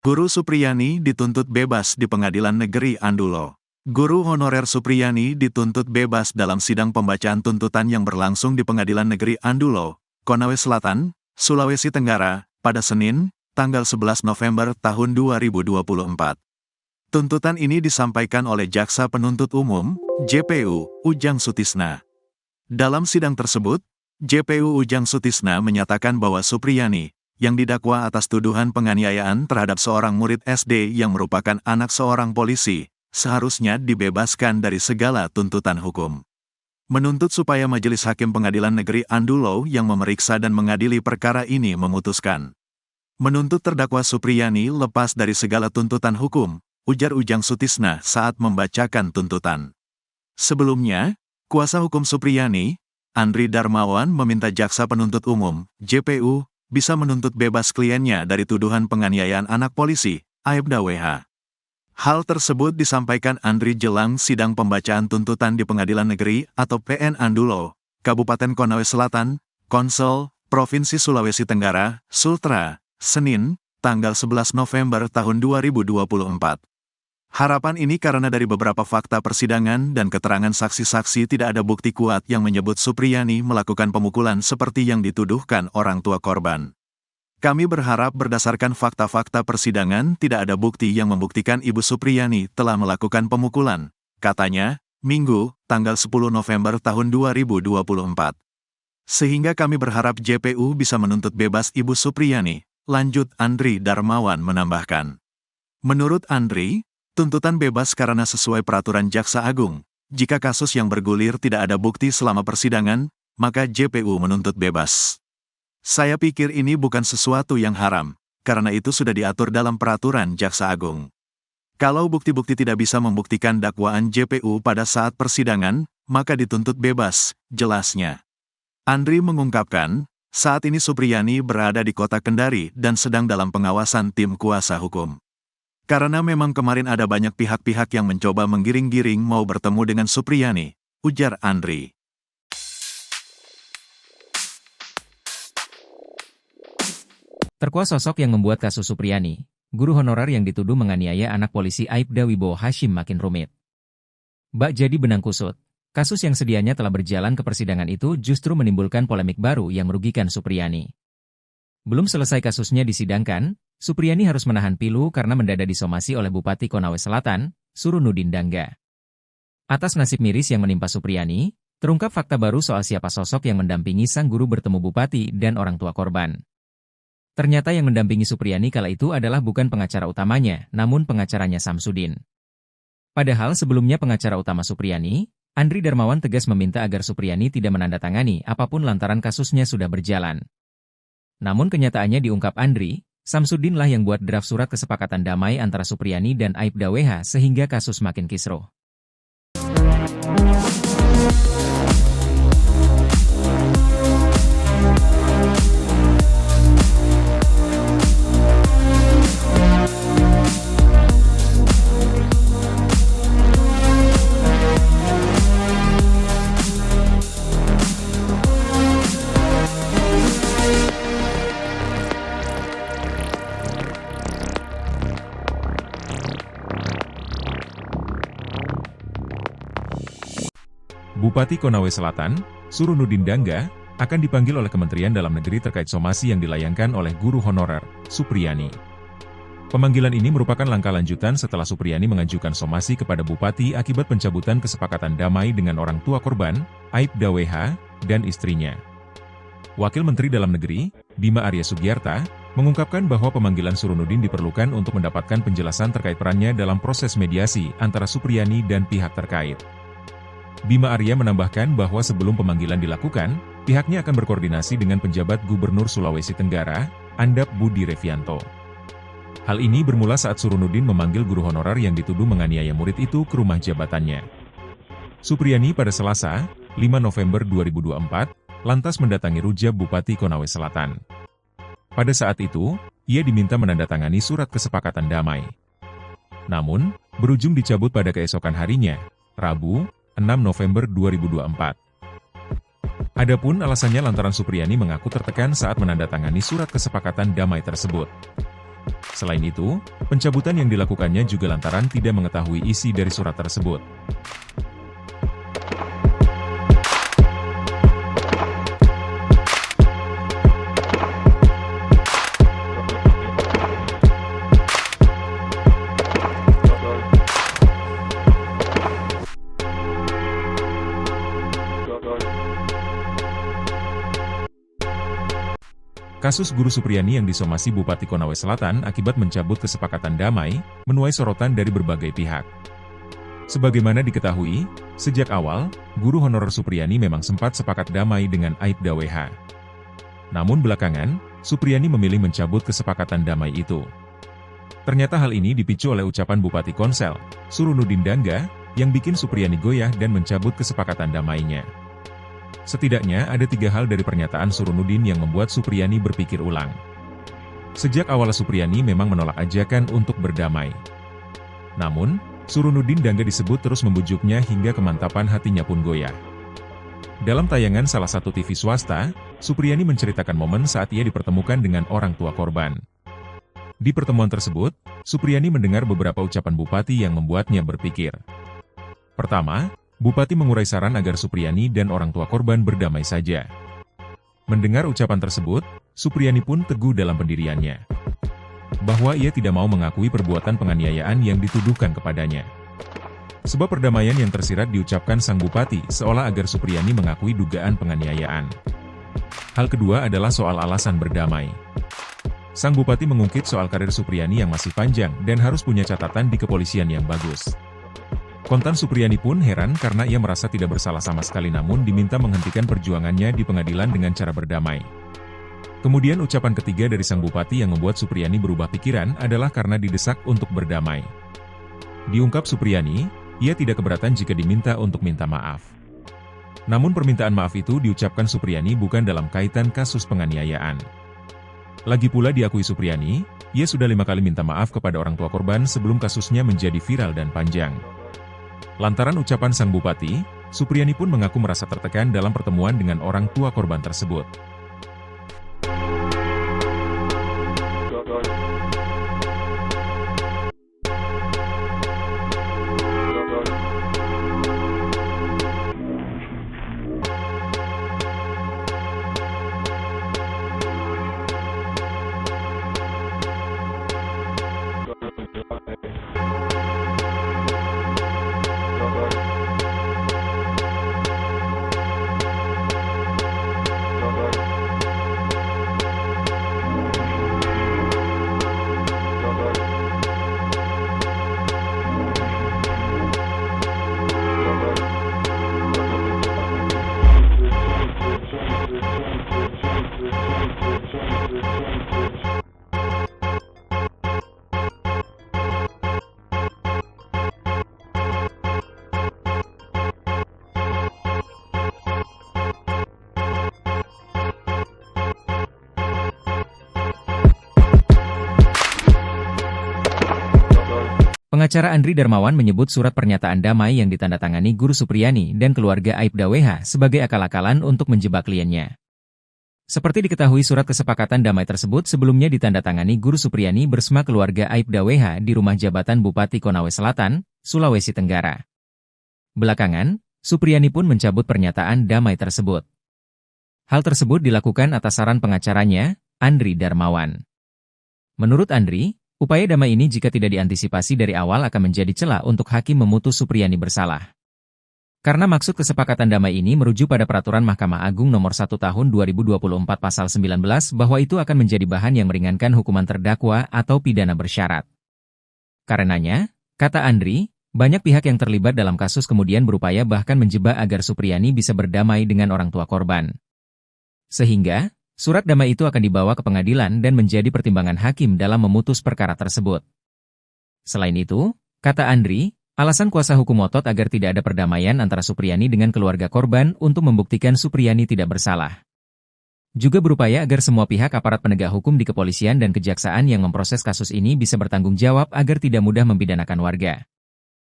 Guru Supriyani dituntut bebas di Pengadilan Negeri Andulo. Guru honorer Supriyani dituntut bebas dalam sidang pembacaan tuntutan yang berlangsung di Pengadilan Negeri Andulo, Konawe Selatan, Sulawesi Tenggara, pada Senin, tanggal 11 November tahun 2024. Tuntutan ini disampaikan oleh Jaksa Penuntut Umum, JPU, Ujang Sutisna. Dalam sidang tersebut, JPU Ujang Sutisna menyatakan bahwa Supriyani, yang didakwa atas tuduhan penganiayaan terhadap seorang murid SD yang merupakan anak seorang polisi, seharusnya dibebaskan dari segala tuntutan hukum. Menuntut supaya Majelis Hakim Pengadilan Negeri Andulo yang memeriksa dan mengadili perkara ini memutuskan. Menuntut terdakwa Supriyani lepas dari segala tuntutan hukum, ujar Ujang Sutisna saat membacakan tuntutan. Sebelumnya, kuasa hukum Supriyani, Andri Darmawan meminta Jaksa Penuntut Umum, JPU, bisa menuntut bebas kliennya dari tuduhan penganiayaan anak polisi, Aibda WH. Hal tersebut disampaikan Andri jelang sidang pembacaan tuntutan di Pengadilan Negeri atau PN Andulo, Kabupaten Konawe Selatan, Konsel, Provinsi Sulawesi Tenggara, Sultra, Senin, tanggal 11 November tahun 2024. Harapan ini karena dari beberapa fakta persidangan dan keterangan saksi-saksi tidak ada bukti kuat yang menyebut Supriyani melakukan pemukulan seperti yang dituduhkan orang tua korban. Kami berharap berdasarkan fakta-fakta persidangan tidak ada bukti yang membuktikan Ibu Supriyani telah melakukan pemukulan, katanya, Minggu, tanggal 10 November tahun 2024. Sehingga kami berharap JPU bisa menuntut bebas Ibu Supriyani, lanjut Andri Darmawan menambahkan. Menurut Andri, tuntutan bebas karena sesuai peraturan Jaksa Agung. Jika kasus yang bergulir tidak ada bukti selama persidangan, maka JPU menuntut bebas. Saya pikir ini bukan sesuatu yang haram, karena itu sudah diatur dalam peraturan Jaksa Agung. Kalau bukti-bukti tidak bisa membuktikan dakwaan JPU pada saat persidangan, maka dituntut bebas, jelasnya. Andri mengungkapkan, saat ini Supriyani berada di kota Kendari dan sedang dalam pengawasan tim kuasa hukum. Karena memang kemarin ada banyak pihak-pihak yang mencoba menggiring-giring mau bertemu dengan Supriyani, ujar Andri. Terkuak sosok yang membuat kasus Supriyani, guru honorer yang dituduh menganiaya anak polisi Aibda Wibowo Hashim makin rumit. Bak jadi benang kusut, kasus yang sedianya telah berjalan ke persidangan itu justru menimbulkan polemik baru yang merugikan Supriyani. Belum selesai kasusnya disidangkan, Supriyani harus menahan pilu karena mendadak disomasi oleh Bupati Konawe Selatan, Surunudin Dangga. Atas nasib miris yang menimpa Supriyani, terungkap fakta baru soal siapa sosok yang mendampingi sang guru bertemu Bupati dan orang tua korban. Ternyata yang mendampingi Supriyani kala itu adalah bukan pengacara utamanya, namun pengacaranya Samsudin. Padahal sebelumnya pengacara utama Supriyani, Andri Darmawan tegas meminta agar Supriyani tidak menandatangani apapun lantaran kasusnya sudah berjalan. Namun kenyataannya diungkap Andri, Samsudin lah yang buat draft surat kesepakatan damai antara Supriyani dan Aibda WH sehingga kasus makin kisruh. Bupati Konawe Selatan, Surunudin Dangga, akan dipanggil oleh Kementerian Dalam Negeri terkait somasi yang dilayangkan oleh guru honorer, Supriyani. Pemanggilan ini merupakan langkah lanjutan setelah Supriyani mengajukan somasi kepada Bupati akibat pencabutan kesepakatan damai dengan orang tua korban, Aibda WH, dan istrinya. Wakil Menteri Dalam Negeri, Bima Arya Sugiarta, mengungkapkan bahwa pemanggilan Surunudin diperlukan untuk mendapatkan penjelasan terkait perannya dalam proses mediasi antara Supriyani dan pihak terkait. Bima Arya menambahkan bahwa sebelum pemanggilan dilakukan, pihaknya akan berkoordinasi dengan penjabat Gubernur Sulawesi Tenggara, Andap Budi Revianto. Hal ini bermula saat Surunudin memanggil guru honorer yang dituduh menganiaya murid itu ke rumah jabatannya. Supriyani pada Selasa, 5 November 2024, lantas mendatangi rujak Bupati Konawe Selatan. Pada saat itu, ia diminta menandatangani surat kesepakatan damai. Namun, berujung dicabut pada keesokan harinya, Rabu, 6 November 2024. Adapun alasannya lantaran Supriyani mengaku tertekan saat menandatangani surat kesepakatan damai tersebut. Selain itu, pencabutan yang dilakukannya juga lantaran tidak mengetahui isi dari surat tersebut. Kasus Guru Supriyani yang disomasi Bupati Konawe Selatan akibat mencabut kesepakatan damai, menuai sorotan dari berbagai pihak. Sebagaimana diketahui, sejak awal, Guru Honorer Supriyani memang sempat sepakat damai dengan Aibda WH. Namun belakangan, Supriyani memilih mencabut kesepakatan damai itu. Ternyata hal ini dipicu oleh ucapan Bupati Konsel, Surunudin Dangga, yang bikin Supriyani goyah dan mencabut kesepakatan damainya. Setidaknya ada 3 hal dari pernyataan Surunudin yang membuat Supriyani berpikir ulang. Sejak awal Supriyani memang menolak ajakan untuk berdamai. Namun, Surunudin Dangga disebut terus membujuknya hingga kemantapan hatinya pun goyah. Dalam tayangan salah satu TV swasta, Supriyani menceritakan momen saat ia dipertemukan dengan orang tua korban. Di pertemuan tersebut, Supriyani mendengar beberapa ucapan Bupati yang membuatnya berpikir. Pertama, Bupati mengurai saran agar Supriyani dan orang tua korban berdamai saja. Mendengar ucapan tersebut, Supriyani pun teguh dalam pendiriannya. Bahwa ia tidak mau mengakui perbuatan penganiayaan yang dituduhkan kepadanya. Sebab perdamaian yang tersirat diucapkan sang Bupati seolah agar Supriyani mengakui dugaan penganiayaan. Hal kedua adalah soal alasan berdamai. Sang Bupati mengungkit soal karir Supriyani yang masih panjang dan harus punya catatan di kepolisian yang bagus. Kontan Supriyani pun heran karena ia merasa tidak bersalah sama sekali namun diminta menghentikan perjuangannya di pengadilan dengan cara berdamai. Kemudian ucapan ketiga dari sang Bupati yang membuat Supriyani berubah pikiran adalah karena didesak untuk berdamai. Diungkap Supriyani, ia tidak keberatan jika diminta untuk minta maaf. Namun permintaan maaf itu diucapkan Supriyani bukan dalam kaitan kasus penganiayaan. Lagi pula diakui Supriyani, ia sudah 5 kali minta maaf kepada orang tua korban sebelum kasusnya menjadi viral dan panjang. Lantaran ucapan sang Bupati, Supriyani pun mengaku merasa tertekan dalam pertemuan dengan orang tua korban tersebut. Pengacara Andri Darmawan menyebut surat pernyataan damai yang ditandatangani Guru Supriyani dan keluarga Aibda WH sebagai akal-akalan untuk menjebak kliennya. Seperti diketahui surat kesepakatan damai tersebut sebelumnya ditandatangani Guru Supriyani bersama keluarga Aibda WH di rumah jabatan Bupati Konawe Selatan, Sulawesi Tenggara. Belakangan, Supriyani pun mencabut pernyataan damai tersebut. Hal tersebut dilakukan atas saran pengacaranya, Andri Darmawan. Menurut Andri, upaya damai ini jika tidak diantisipasi dari awal akan menjadi celah untuk hakim memutus Supriyani bersalah. Karena maksud kesepakatan damai ini merujuk pada Peraturan Mahkamah Agung Nomor 1 Tahun 2024 Pasal 19 bahwa itu akan menjadi bahan yang meringankan hukuman terdakwa atau pidana bersyarat. Karenanya, kata Andri, banyak pihak yang terlibat dalam kasus kemudian berupaya bahkan menjebak agar Supriyani bisa berdamai dengan orang tua korban. Sehingga, surat damai itu akan dibawa ke pengadilan dan menjadi pertimbangan hakim dalam memutus perkara tersebut. Selain itu, kata Andri, alasan kuasa hukum otot agar tidak ada perdamaian antara Supriyani dengan keluarga korban untuk membuktikan Supriyani tidak bersalah. Juga berupaya agar semua pihak aparat penegak hukum di kepolisian dan kejaksaan yang memproses kasus ini bisa bertanggung jawab agar tidak mudah mempidanakan warga.